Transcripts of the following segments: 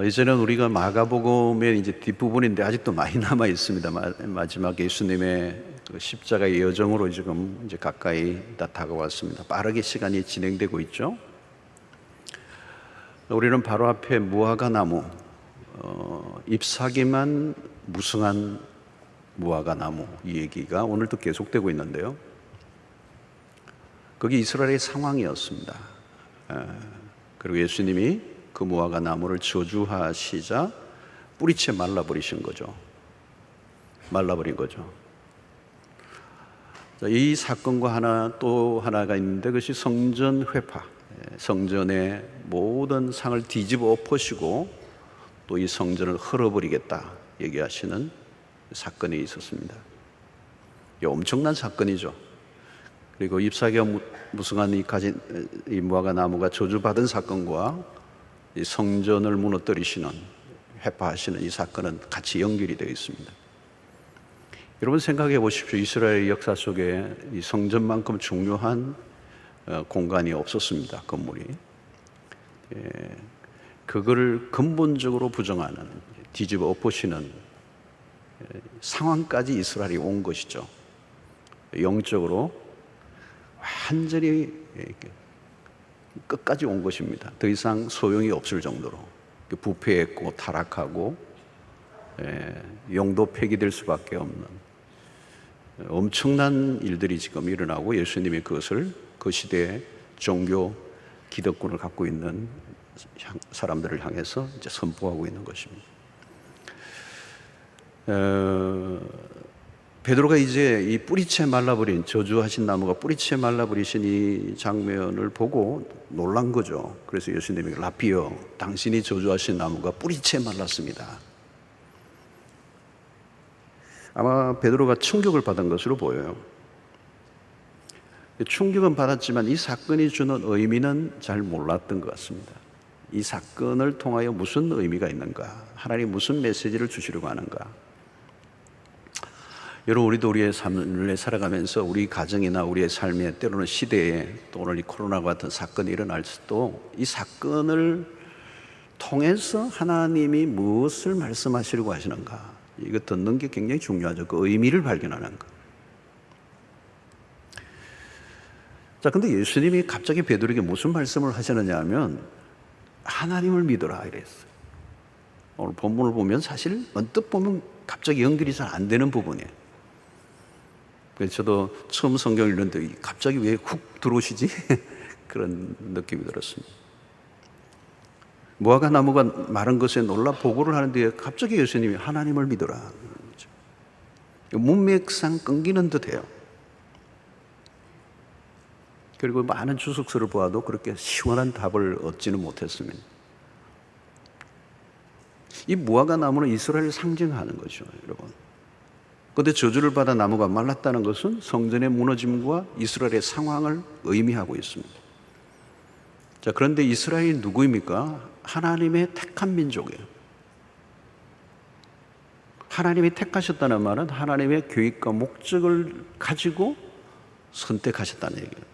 이제는 우리가 마가복음의 이제 뒷부분인데 아직도 많이 남아 있습니다. 마지막 예수님의 그 십자가의 여정으로 지금 이제 가까이 다 다가왔습니다. 빠르게 시간이 진행되고 있죠. 우리는 바로 앞에 무화과 나무, 잎사귀만 무성한 무화과 나무 이 얘기가 오늘도 계속되고 있는데요. 그게 이스라엘의 상황이었습니다. 그리고 예수님이 그 무화과 나무를 저주하시자 뿌리채 말라버리신 거죠. 말라버린 거죠. 이 사건과 또 하나가 있는데 그것이 성전 회파, 성전의 모든 상을 뒤집어 엎으시고 또 이 성전을 헐어버리겠다 얘기하시는 사건이 있었습니다. 엄청난 사건이죠. 그리고 잎사귀가 무성한 이 무화과 나무가 저주받은 사건과 이 성전을 무너뜨리시는, 회파하시는 이 사건은 같이 연결이 되어 있습니다. 여러분 생각해 보십시오. 이스라엘 역사 속에 이 성전만큼 중요한 공간이 없었습니다. 건물이. 그거를 근본적으로 부정하는, 뒤집어 엎으시는 상황까지 이스라엘이 온 것이죠. 영적으로 완전히 끝까지 온 것입니다. 더 이상 소용이 없을 정도로 부패했고 타락하고 영도 폐기될 수밖에 없는 엄청난 일들이 지금 일어나고, 예수님이 그것을 그 시대의 종교 기득권을 갖고 있는 사람들을 향해서 이제 선포하고 있는 것입니다. 베드로가 이제 이 뿌리채 말라버린, 저주하신 나무가 뿌리채 말라버리신 이 장면을 보고 놀란 거죠. 그래서 예수님이 라피어, 당신이 저주하신 나무가 뿌리채 말랐습니다. 아마 베드로가 충격을 받은 것으로 보여요. 충격은 받았지만 이 사건이 주는 의미는 잘 몰랐던 것 같습니다. 이 사건을 통하여 무슨 의미가 있는가, 하나님이 무슨 메시지를 주시려고 하는가. 여러분, 우리도 우리의 삶을 살아가면서 우리 가정이나 우리의 삶에, 때로는 시대에, 또 오늘 이 코로나 같은 사건이 일어날 수도 이 사건을 통해서 하나님이 무엇을 말씀하시려고 하시는가, 이거 듣는 게 굉장히 중요하죠. 그 의미를 발견하는 것. 자, 근데 예수님이 갑자기 베드로에게 무슨 말씀을 하시느냐 하면 하나님을 믿어라 이랬어요. 오늘 본문을 보면 사실 언뜻 보면 갑자기 연결이 잘 안 되는 부분이에요. 그래서 저도 처음 성경 읽는데 갑자기 왜 훅 들어오시지? 그런 느낌이 들었습니다. 무화과 나무가 마른 것에 놀라 보고를 하는데 갑자기 예수님이 하나님을 믿어라. 문맥상 끊기는 듯해요. 그리고 많은 주석서를 보아도 그렇게 시원한 답을 얻지는 못했습니다. 이 무화과 나무는 이스라엘을 상징하는 거죠, 여러분. 그런데 저주를 받아 나무가 말랐다는 것은 성전의 무너짐과 이스라엘의 상황을 의미하고 있습니다. 자, 그런데 이스라엘이 누구입니까? 하나님의 택한 민족이에요. 하나님이 택하셨다는 말은 하나님의 계획과 목적을 가지고 선택하셨다는 얘기예요.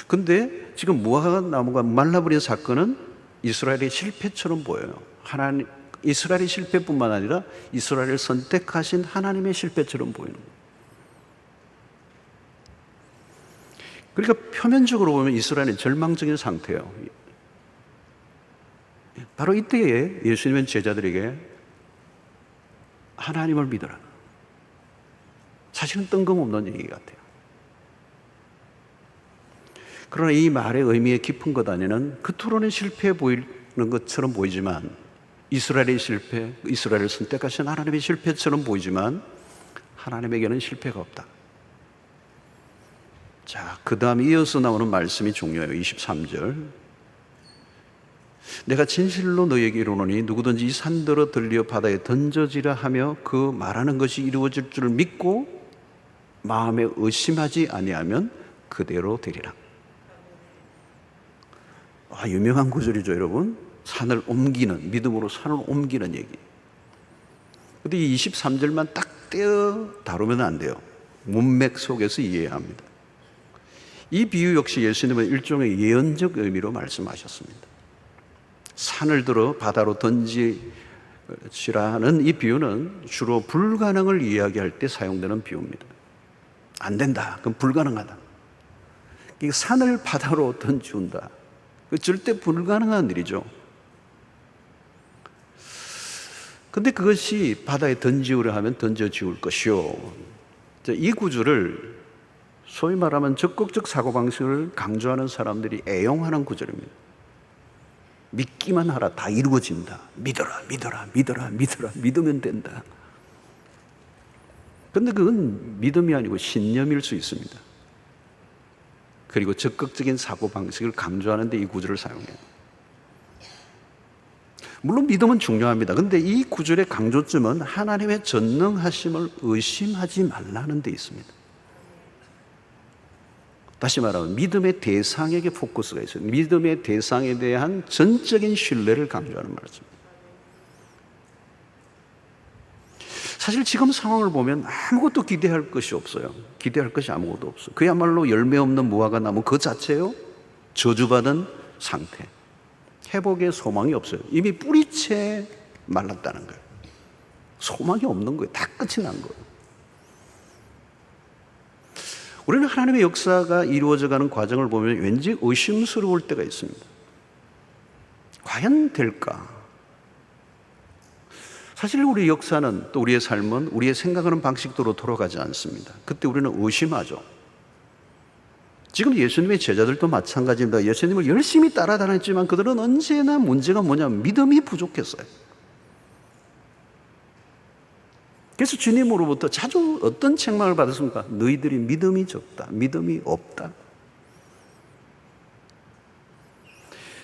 근데 지금 무화과 나무가 말라버린 사건은 이스라엘의 실패처럼 보여요. 이스라엘의 실패뿐만 아니라 이스라엘을 선택하신 하나님의 실패처럼 보이는 거예요. 그러니까 표면적으로 보면 이스라엘은 절망적인 상태예요. 바로 이때에 예수님은 제자들에게 하나님을 믿어라. 사실은 뜬금없는 얘기 같아요. 그러나 이 말의 의미의 깊은 것 안에는 겉으로는 실패해 보이는 것처럼 보이지만, 이스라엘의 실패, 이스라엘을 선택하신 하나님의 실패처럼 보이지만 하나님에게는 실패가 없다. 자, 그 다음 이어서 나오는 말씀이 중요해요. 23절. 내가 진실로 너에게 이르노니 누구든지 이 산더러 들려 바다에 던져지라 하며 그 말하는 것이 이루어질 줄 믿고 마음에 의심하지 아니하면 그대로 되리라. 유명한 구절이죠, 여러분. 산을 옮기는, 믿음으로 산을 옮기는 얘기. 근데 이 23절만 딱 떼어 다루면 안 돼요. 문맥 속에서 이해해야 합니다. 이 비유 역시 예수님은 일종의 예언적 의미로 말씀하셨습니다. 산을 들어 바다로 던지시라는 이 비유는 주로 불가능을 이야기할 때 사용되는 비유입니다. 안 된다. 그럼 불가능하다. 산을 바다로 던지운다. 절대 불가능한 일이죠. 근데 그것이 바다에 던지우려 하면 던져지울 것이요. 이 구절을 소위 말하면 적극적 사고방식을 강조하는 사람들이 애용하는 구절입니다. 믿기만 하라. 다 이루어진다. 믿어라, 믿어라, 믿어라, 믿어라. 믿으면 된다. 그런데 그건 믿음이 아니고 신념일 수 있습니다. 그리고 적극적인 사고방식을 강조하는 데 이 구절을 사용해요. 물론 믿음은 중요합니다. 그런데 이 구절의 강조점은 하나님의 전능하심을 의심하지 말라는 데 있습니다. 다시 말하면 믿음의 대상에게 포커스가 있어요. 믿음의 대상에 대한 전적인 신뢰를 강조하는 말씀입니다. 사실 지금 상황을 보면 아무것도 기대할 것이 없어요. 기대할 것이 아무것도 없어요. 그야말로 열매 없는 무화과 나무 그 자체요, 저주받은 상태. 회복의 소망이 없어요. 이미 뿌리채 말랐다는 거예요. 소망이 없는 거예요. 다 끝이 난 거예요. 우리는 하나님의 역사가 이루어져가는 과정을 보면 왠지 의심스러울 때가 있습니다. 과연 될까? 사실 우리의 역사는 또 우리의 삶은 우리의 생각하는 방식대로 돌아가지 않습니다. 그때 우리는 의심하죠. 지금 예수님의 제자들도 마찬가지입니다. 예수님을 열심히 따라다녔지만 그들은 언제나 문제가 뭐냐면 믿음이 부족했어요. 그래서 주님으로부터 자주 어떤 책망을 받았습니까? 너희들이 믿음이 적다, 믿음이 없다.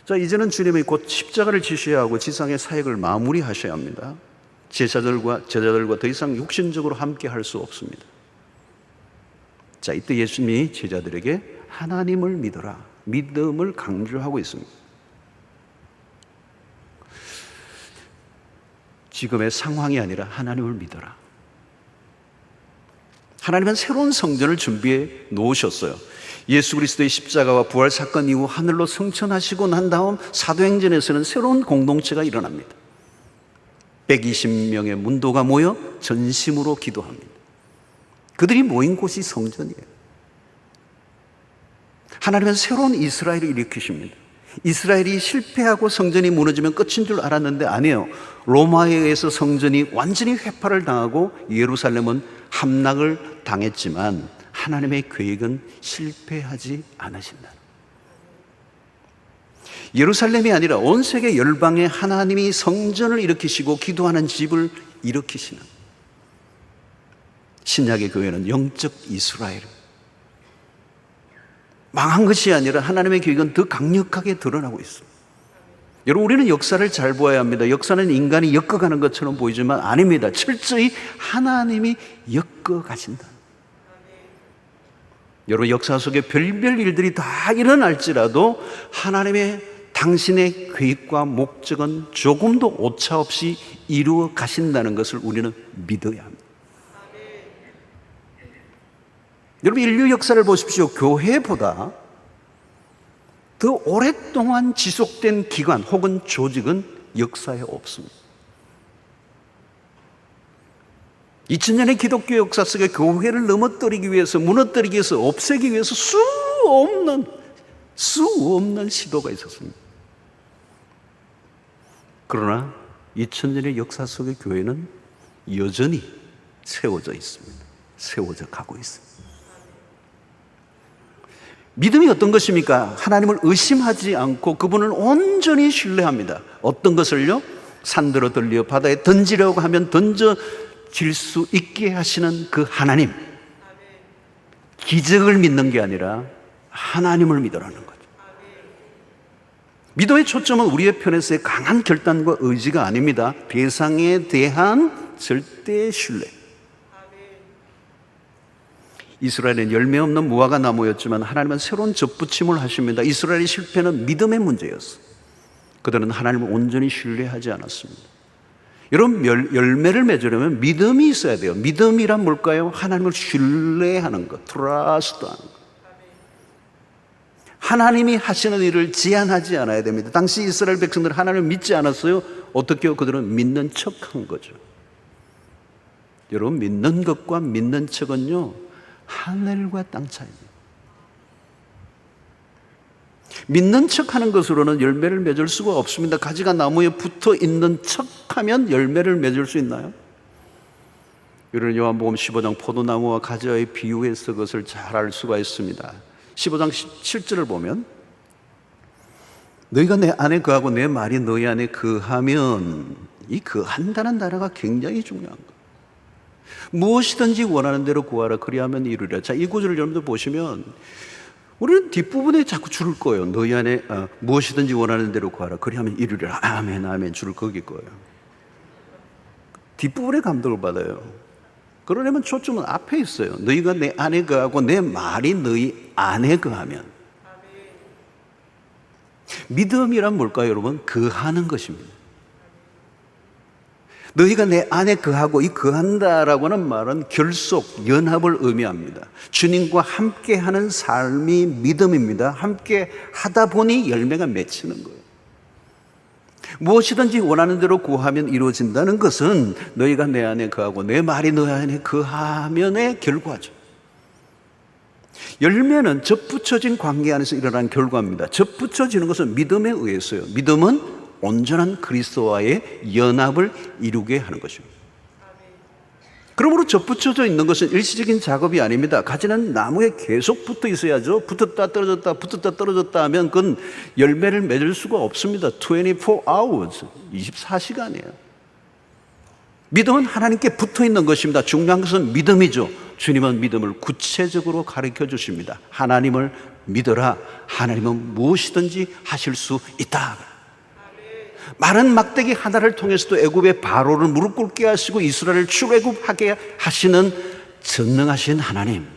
자, 이제는 주님이 곧 십자가를 지셔야 하고 지상의 사역을 마무리하셔야 합니다. 제자들과 더 이상 육신적으로 함께 할 수 없습니다. 자, 이때 예수님이 제자들에게 하나님을 믿어라, 믿음을 강조하고 있습니다. 지금의 상황이 아니라 하나님을 믿어라. 하나님은 새로운 성전을 준비해 놓으셨어요. 예수 그리스도의 십자가와 부활 사건 이후 하늘로 승천하시고 난 다음 사도행전에서는 새로운 공동체가 일어납니다. 120명의 문도가 모여 전심으로 기도합니다. 그들이 모인 곳이 성전이에요. 하나님은 새로운 이스라엘을 일으키십니다. 이스라엘이 실패하고 성전이 무너지면 끝인 줄 알았는데 아니에요. 로마에 의해서 성전이 완전히 회파를 당하고 예루살렘은 함락을 당했지만 하나님의 계획은 실패하지 않으신다. 예루살렘이 아니라 온 세계 열방에 하나님이 성전을 일으키시고 기도하는 집을 일으키시는 신약의 교회는 영적 이스라엘, 망한 것이 아니라 하나님의 계획은 더 강력하게 드러나고 있습니다. 여러분, 우리는 역사를 잘 보아야 합니다. 역사는 인간이 엮어가는 것처럼 보이지만 아닙니다. 철저히 하나님이 엮어가신다. 여러분, 역사 속에 별별 일들이 다 일어날지라도 하나님의 당신의 계획과 목적은 조금도 오차 없이 이루어 가신다는 것을 우리는 믿어야 합니다. 여러분, 인류 역사를 보십시오. 교회보다 더 오랫동안 지속된 기관 혹은 조직은 역사에 없습니다. 2000년의 기독교 역사 속에 교회를 넘어뜨리기 위해서, 무너뜨리기 위해서, 없애기 위해서 수 없는 시도가 있었습니다. 그러나 2000년의 역사 속의 교회는 여전히 세워져 있습니다. 세워져 가고 있습니다. 믿음이 어떤 것입니까? 하나님을 의심하지 않고 그분을 온전히 신뢰합니다. 어떤 것을요? 산들어 들려 바다에 던지려고 하면 던져질 수 있게 하시는 그 하나님. 기적을 믿는 게 아니라 하나님을 믿으라는 거죠. 믿음의 초점은 우리의 편에서의 강한 결단과 의지가 아닙니다. 대상에 대한 절대 신뢰. 이스라엘은 열매 없는 무화과 나무였지만 하나님은 새로운 접붙임을 하십니다. 이스라엘의 실패는 믿음의 문제였어요. 그들은 하나님을 온전히 신뢰하지 않았습니다. 여러분, 열매를 맺으려면 믿음이 있어야 돼요. 믿음이란 뭘까요? 하나님을 신뢰하는 것, 트러스트하는 것. 하나님이 하시는 일을 제한하지 않아야 됩니다. 당시 이스라엘 백성들은 하나님을 믿지 않았어요. 어떻게 해요? 그들은 믿는 척한 거죠. 여러분, 믿는 것과 믿는 척은요, 하늘과 땅 차이입니다. 믿는 척하는 것으로는 열매를 맺을 수가 없습니다. 가지가 나무에 붙어 있는 척하면 열매를 맺을 수 있나요? 이런 요한복음 15장 포도나무와 가지와의 비유에서 그것을 잘 알 수가 있습니다. 15장 17절을 보면 너희가 내 안에 거하고 내 말이 너희 안에 거하면, 이 거한다는 단어가 굉장히 중요한 거예요. 무엇이든지 원하는 대로 구하라 그리하면 이루리라. 자, 이 구절을 여러분들 보시면 우리는 뒷부분에 자꾸 줄을 거예요. 너희 안에 무엇이든지 원하는 대로 구하라 그리하면 이루리라. 아멘 아멘 줄을 거길 거예요. 뒷부분에 감동을 받아요. 그러려면 초점은 앞에 있어요. 너희가 내 안에 거하고 내 말이 너희 안에 거하면. 믿음이란 뭘까요, 여러분? 거하는 것입니다. 너희가 내 안에 거하고, 이 거한다라고 하는 말은 결속, 연합을 의미합니다. 주님과 함께하는 삶이 믿음입니다. 함께 하다 보니 열매가 맺히는 거예요. 무엇이든지 원하는 대로 구하면 이루어진다는 것은 너희가 내 안에 거하고 내 말이 너희 안에 거하면의 결과죠. 열매는 접붙여진 관계 안에서 일어난 결과입니다. 접붙여지는 것은 믿음에 의해서요. 믿음은 온전한 그리스도와의 연합을 이루게 하는 것입니다. 그러므로 접붙여져 있는 것은 일시적인 작업이 아닙니다. 가지는 나무에 계속 붙어 있어야죠. 붙었다 떨어졌다 붙었다 떨어졌다 하면 그건 열매를 맺을 수가 없습니다. 24 hours, 24시간이에요. 믿음은 하나님께 붙어 있는 것입니다. 중요한 것은 믿음이죠. 주님은 믿음을 구체적으로 가르쳐 주십니다. 하나님을 믿어라. 하나님은 무엇이든지 하실 수 있다. 마른 막대기 하나를 통해서도 애굽의 바로를 무릎 꿇게 하시고 이스라엘을 출애굽하게 하시는 전능하신 하나님.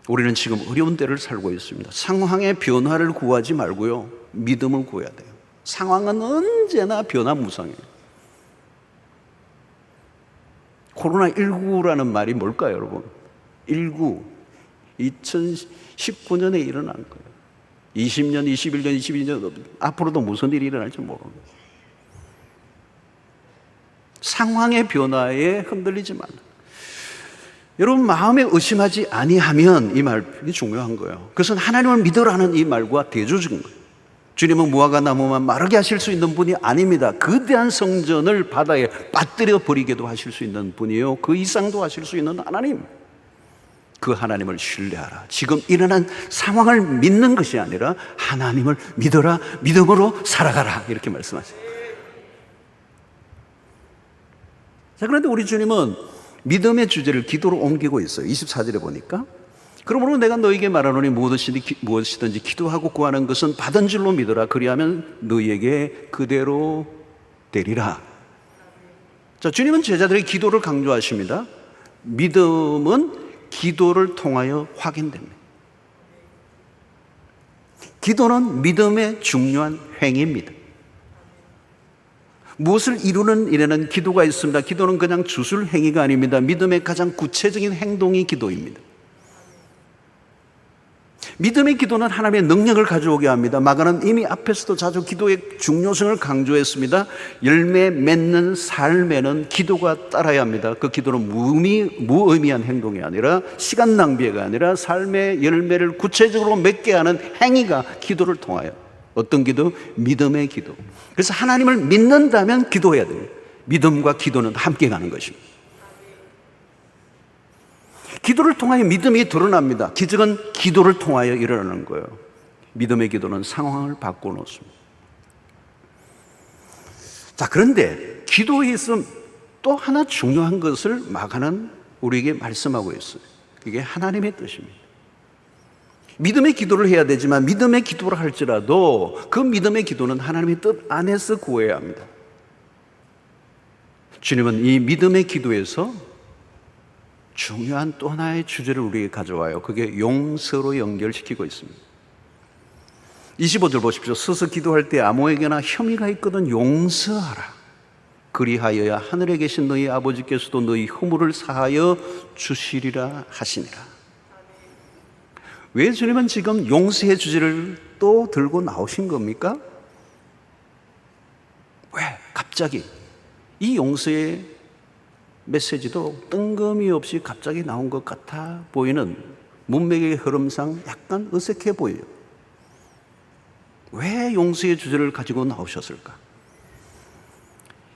우리는 지금 어려운 때를 살고 있습니다. 상황의 변화를 구하지 말고요, 믿음을 구해야 돼요. 상황은 언제나 변화무쌍해요. 코로나19라는 말이 뭘까요, 여러분? 19, 2019년에 일어난 거예요. 20년, 21년, 22년 앞으로도 무슨 일이 일어날지 모르는 거예요. 상황의 변화에 흔들리지 말라. 여러분 마음에 의심하지 아니하면, 이 말이 중요한 거예요. 그것은 하나님을 믿으라는 이 말과 대조적인 거예요. 주님은 무화과 나무만 마르게 하실 수 있는 분이 아닙니다. 거대한 성전을 바다에 빠뜨려 버리게도 하실 수 있는 분이에요. 그 이상도 하실 수 있는 하나님. 그 하나님을 신뢰하라. 지금 일어난 상황을 믿는 것이 아니라 하나님을 믿어라. 믿음으로 살아가라. 이렇게 말씀하세요. 자, 그런데 우리 주님은 믿음의 주제를 기도로 옮기고 있어요. 24절에 보니까 그러므로 내가 너에게 말하노니 무엇이든지 기도하고 구하는 것은 받은 줄로 믿어라. 그리하면 너희에게 그대로 되리라. 자, 주님은 제자들의 기도를 강조하십니다. 믿음은 기도를 통하여 확인됩니다. 기도는 믿음의 중요한 행위입니다. 무엇을 이루는 일에는 기도가 있습니다. 기도는 그냥 주술 행위가 아닙니다. 믿음의 가장 구체적인 행동이 기도입니다. 믿음의 기도는 하나님의 능력을 가져오게 합니다. 마가는 이미 앞에서도 자주 기도의 중요성을 강조했습니다. 열매 맺는 삶에는 기도가 따라야 합니다. 그 기도는 무의미한 행동이 아니라, 시간 낭비가 아니라 삶의 열매를 구체적으로 맺게 하는 행위가 기도를 통하여. 어떤 기도? 믿음의 기도. 그래서 하나님을 믿는다면 기도해야 돼요. 믿음과 기도는 함께 가는 것입니다. 기도를 통하여 믿음이 드러납니다. 기적은 기도를 통하여 일어나는 거예요. 믿음의 기도는 상황을 바꿔놓습니다. 자, 그런데 기도에 있으면 또 하나 중요한 것을 마가는 우리에게 말씀하고 있어요. 그게 하나님의 뜻입니다. 믿음의 기도를 해야 되지만 믿음의 기도를 할지라도 그 믿음의 기도는 하나님의 뜻 안에서 구해야 합니다. 주님은 이 믿음의 기도에서 중요한 또 하나의 주제를 우리에게 가져와요. 그게 용서로 연결시키고 있습니다. 25절 보십시오. 서서 기도할 때 아무에게나 혐의가 있거든 용서하라. 그리하여야 하늘에 계신 너희 아버지께서도 너희 허물을 사하여 주시리라 하시니라. 왜 주님은 지금 용서의 주제를 또 들고 나오신 겁니까? 왜 갑자기 이 용서의 메시지도 뜬금이 없이 갑자기 나온 것 같아 보이는 문맥의 흐름상 약간 어색해 보여요. 왜 용서의 주제를 가지고 나오셨을까?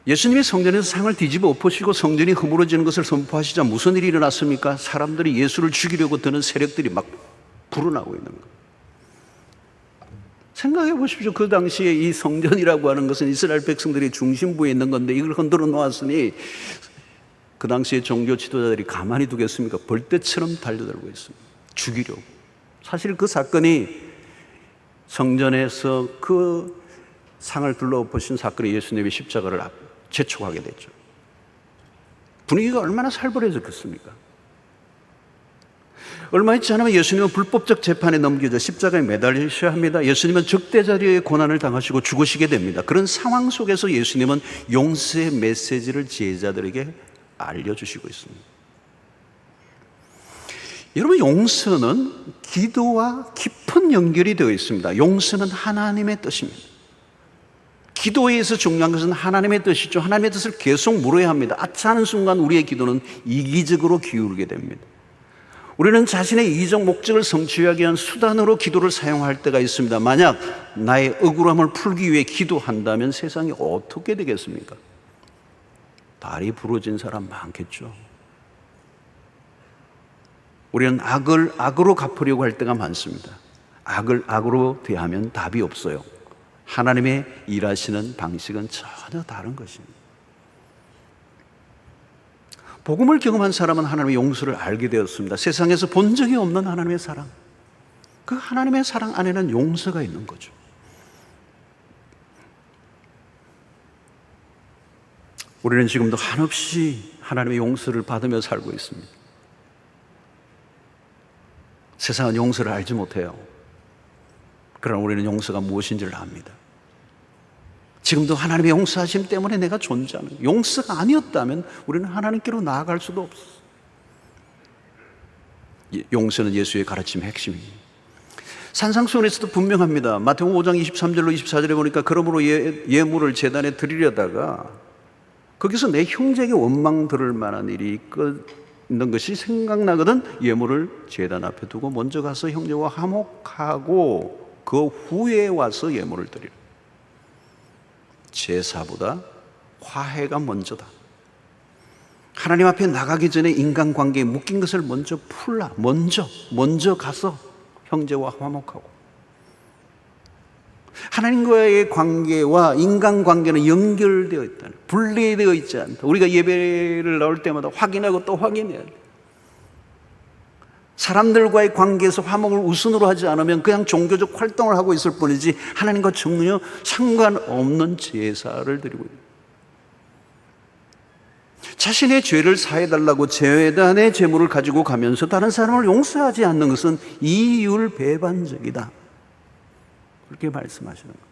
예수님이 성전에서 상을 뒤집어 엎으시고 성전이 허물어지는 것을 선포하시자 무슨 일이 일어났습니까? 사람들이 예수를 죽이려고 드는 세력들이 막 불어나고 있는 거예요. 생각해 보십시오. 그 당시에 이 성전이라고 하는 것은 이스라엘 백성들이 중심부에 있는 건데 이걸 흔들어 놓았으니 그 당시에 종교 지도자들이 가만히 두겠습니까? 벌떼처럼 달려들고 있습니다. 죽이려고. 사실 그 사건이 성전에서 그 상을 둘러엎으신 사건이 예수님의 십자가를 재촉하게 됐죠. 분위기가 얼마나 살벌해졌겠습니까? 얼마 있지 않으면 예수님은 불법적 재판에 넘겨져 십자가에 매달리셔야 합니다. 예수님은 적대자리의 고난을 당하시고 죽으시게 됩니다. 그런 상황 속에서 예수님은 용서의 메시지를 제자들에게 알려주시고 있습니다. 여러분, 용서는 기도와 깊은 연결이 되어 있습니다. 용서는 하나님의 뜻입니다. 기도에서 중요한 것은 하나님의 뜻이죠. 하나님의 뜻을 계속 물어야 합니다. 아차하는 순간 우리의 기도는 이기적으로 기울게 됩니다. 우리는 자신의 이기적 목적을 성취하기 위한 수단으로 기도를 사용할 때가 있습니다. 만약 나의 억울함을 풀기 위해 기도한다면 세상이 어떻게 되겠습니까? 다리 부러진 사람 많겠죠. 우리는 악을 악으로 갚으려고 할 때가 많습니다. 악을 악으로 대하면 답이 없어요. 하나님의 일하시는 방식은 전혀 다른 것입니다. 복음을 경험한 사람은 하나님의 용서를 알게 되었습니다. 세상에서 본 적이 없는 하나님의 사랑, 그 하나님의 사랑 안에는 용서가 있는 거죠. 우리는 지금도 한없이 하나님의 용서를 받으며 살고 있습니다. 세상은 용서를 알지 못해요. 그러나 우리는 용서가 무엇인지를 압니다. 지금도 하나님의 용서하심 때문에 내가 존재하는 거예요. 용서가 아니었다면 우리는 하나님께로 나아갈 수도 없어요. 용서는 예수의 가르침의 핵심입니다. 산상수훈에서도 분명합니다. 마태복음 5장 23절로 24절에 보니까 그러므로 예물을 제단에 드리려다가 거기서 내 형제에게 원망 들을 만한 일이 있는 것이 생각나거든 예물을 제단 앞에 두고 먼저 가서 형제와 화목하고 그 후에 와서 예물을 드리라. 제사보다 화해가 먼저다. 하나님 앞에 나가기 전에 인간관계에 묶인 것을 먼저 풀라. 먼저 가서 형제와 화목하고. 하나님과의 관계와 인간관계는 연결되어 있다. 분리되어 있지 않다. 우리가 예배를 나올 때마다 확인하고 또 확인해야 돼. 사람들과의 관계에서 화목을 우선으로 하지 않으면 그냥 종교적 활동을 하고 있을 뿐이지 하나님과 전혀 상관없는 제사를 드리고 있다. 자신의 죄를 사해달라고 제단의 제물을 가지고 가면서 다른 사람을 용서하지 않는 것은 이율배반적이다. 그렇게 말씀하시는 거예요.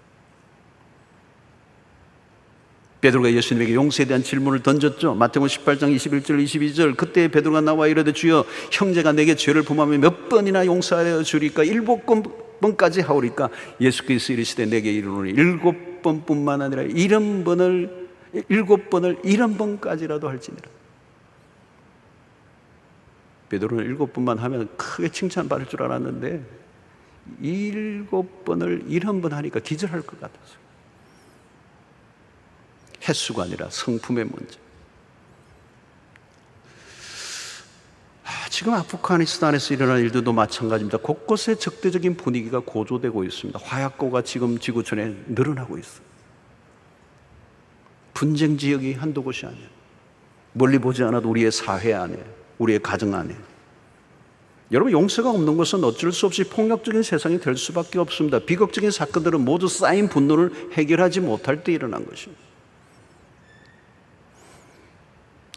베드로가 예수님에게 용서에 대한 질문을 던졌죠. 마태복음 18장 21절 22절 그때 베드로가 나와 이르되 주여 형제가 내게 죄를 범하면 몇 번이나 용서하여 주리까 7번까지 하오리까 예수께서 이르시되 내게 이르노니 7번뿐만 아니라 7번을 70번까지라도 할지니라. 베드로는 7번만 하면 크게 칭찬받을 줄 알았는데 7번을 70번 하니까 기절할 것 같았어요. 횟수가 아니라 성품의 문제. 지금 아프가니스탄에서 일어난 일들도 마찬가지입니다. 곳곳에 적대적인 분위기가 고조되고 있습니다. 화약고가 지금 지구촌에 늘어나고 있어요. 분쟁 지역이 한두 곳이 아니에요. 멀리 보지 않아도 우리의 사회 안에, 우리의 가정 안에. 여러분, 용서가 없는 것은 어쩔 수 없이 폭력적인 세상이 될 수밖에 없습니다. 비극적인 사건들은 모두 쌓인 분노를 해결하지 못할 때 일어난 것입니다.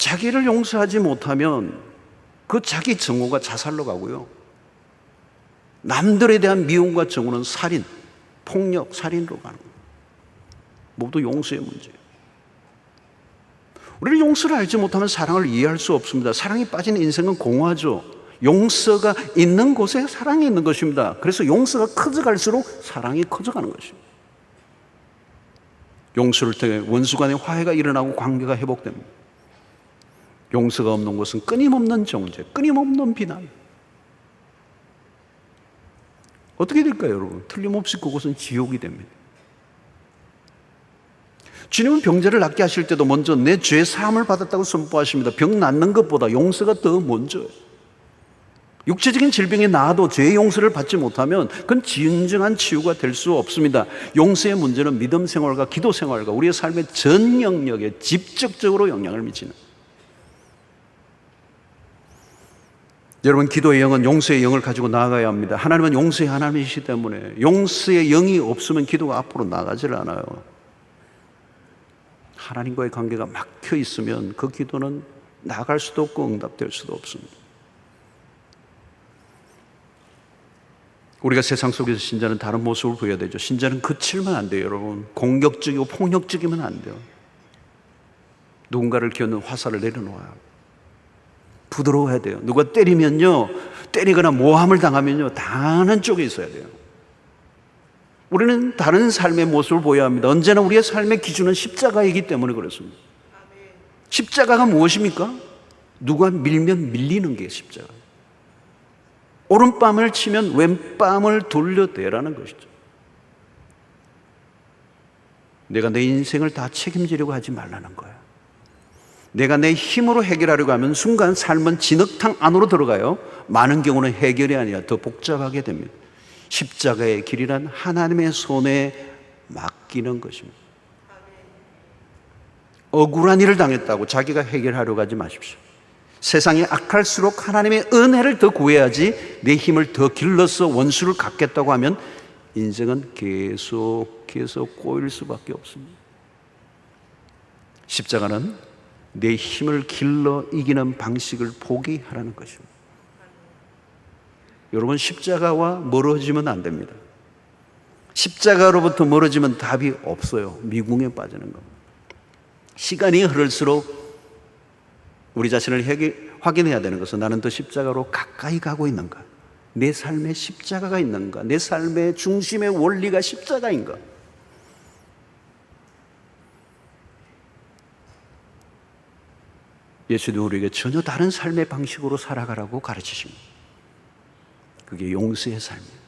자기를 용서하지 못하면 그 자기 정오가 자살로 가고요. 남들에 대한 미움과 정오는 살인, 폭력, 살인으로 가는 거예요. 모두 용서의 문제예요. 우리는 용서를 알지 못하면 사랑을 이해할 수 없습니다. 사랑이 빠진 인생은 공허하죠. 용서가 있는 곳에 사랑이 있는 것입니다. 그래서 용서가 커져갈수록 사랑이 커져가는 것입니다. 용서를 통해 원수 간의 화해가 일어나고 관계가 회복됩니다. 용서가 없는 곳은 끊임없는 정죄, 끊임없는 비난. 어떻게 될까요, 여러분? 틀림없이 그곳은 지옥이 됩니다. 주님은 병자를 낫게 하실 때도 먼저 내 죄 사함을 받았다고 선포하십니다. 병 낫는 것보다 용서가 더 먼저예요. 육체적인 질병이 나아도 죄의 용서를 받지 못하면 그건 진정한 치유가 될 수 없습니다. 용서의 문제는 믿음 생활과 기도 생활과 우리의 삶의 전 영역에 직접적으로 영향을 미치는. 여러분, 기도의 영은 용서의 영을 가지고 나아가야 합니다. 하나님은 용서의 하나님이시기 때문에 용서의 영이 없으면 기도가 앞으로 나가질 않아요. 하나님과의 관계가 막혀 있으면 그 기도는 나갈 수도 없고 응답될 수도 없습니다. 우리가 세상 속에서 신자는 다른 모습을 보여야 되죠. 신자는 그칠면 안 돼요, 여러분. 공격적이고 폭력적이면 안 돼요. 누군가를 겨누는 화살을 내려놓아요. 부드러워야 돼요. 누가 때리면요, 때리거나 모함을 당하면요, 당하는 쪽에 있어야 돼요. 우리는 다른 삶의 모습을 보여야 합니다. 언제나 우리의 삶의 기준은 십자가이기 때문에 그렇습니다. 십자가가 무엇입니까? 누가 밀면 밀리는 게 십자가. 오른뺨을 치면 왼뺨을 돌려대라는 것이죠. 내가 내 인생을 다 책임지려고 하지 말라는 거예요. 내가 내 힘으로 해결하려고 하면 순간 삶은 진흙탕 안으로 들어가요. 많은 경우는 해결이 아니라 더 복잡하게 됩니다. 십자가의 길이란 하나님의 손에 맡기는 것입니다. 억울한 일을 당했다고 자기가 해결하려고 하지 마십시오. 세상이 악할수록 하나님의 은혜를 더 구해야지 내 힘을 더 길러서 원수를 갚겠다고 하면 인생은 계속해서 꼬일 수밖에 없습니다. 십자가는 내 힘을 길러 이기는 방식을 포기하라는 것입니다. 여러분, 십자가와 멀어지면 안 됩니다. 십자가로부터 멀어지면 답이 없어요. 미궁에 빠지는 겁니다. 시간이 흐를수록 우리 자신을 확인해야 되는 것은 나는 더 십자가로 가까이 가고 있는가? 내 삶에 십자가가 있는가? 내 삶의 중심의 원리가 십자가인가? 예수도 우리에게 전혀 다른 삶의 방식으로 살아가라고 가르치십니다. 그게 용서의 삶이에요.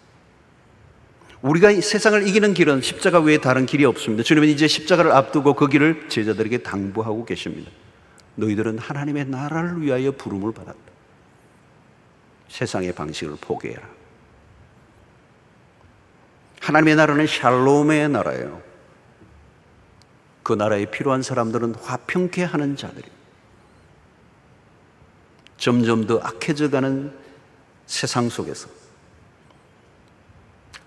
우리가 이 세상을 이기는 길은 십자가 외에 다른 길이 없습니다. 주님은 이제 십자가를 앞두고 그 길을 제자들에게 당부하고 계십니다. 너희들은 하나님의 나라를 위하여 부름을 받았다. 세상의 방식을 포기해라. 하나님의 나라는 샬롬의 나라예요. 그 나라에 필요한 사람들은 화평케 하는 자들이에요. 점점 더 악해져가는 세상 속에서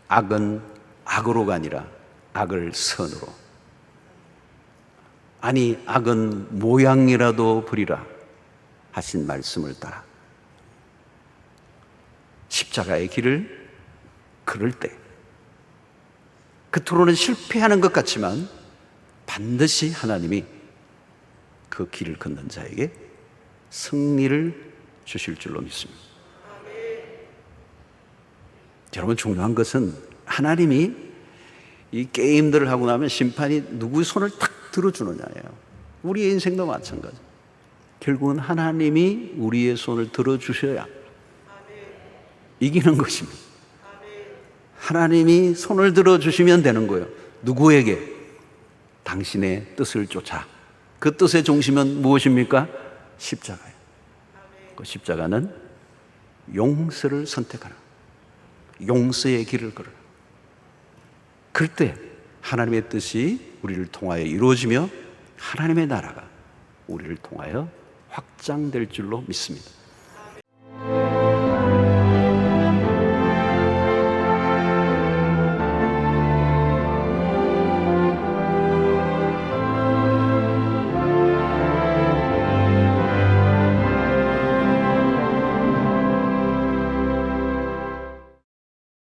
악은 악으로가 아니라 악을 선으로, 아니 악은 모양이라도 부리라 하신 말씀을 따라 십자가의 길을 걸을 때 겉으로는 실패하는 것 같지만 반드시 하나님이 그 길을 걷는 자에게 승리를 주실 줄로 믿습니다. 여러분, 중요한 것은 하나님이 이 게임들을 하고 나면 심판이 누구의 손을 탁 들어주느냐예요. 우리의 인생도 마찬가지. 결국은 하나님이 우리의 손을 들어주셔야 이기는 것입니다. 하나님이 손을 들어주시면 되는 거예요. 누구에게? 당신의 뜻을 쫓아. 그 뜻의 중심은 무엇입니까? 십자가예요. 그 십자가는 용서를 선택하라. 용서의 길을 걸어라. 그때 하나님의 뜻이 우리를 통하여 이루어지며 하나님의 나라가 우리를 통하여 확장될 줄로 믿습니다.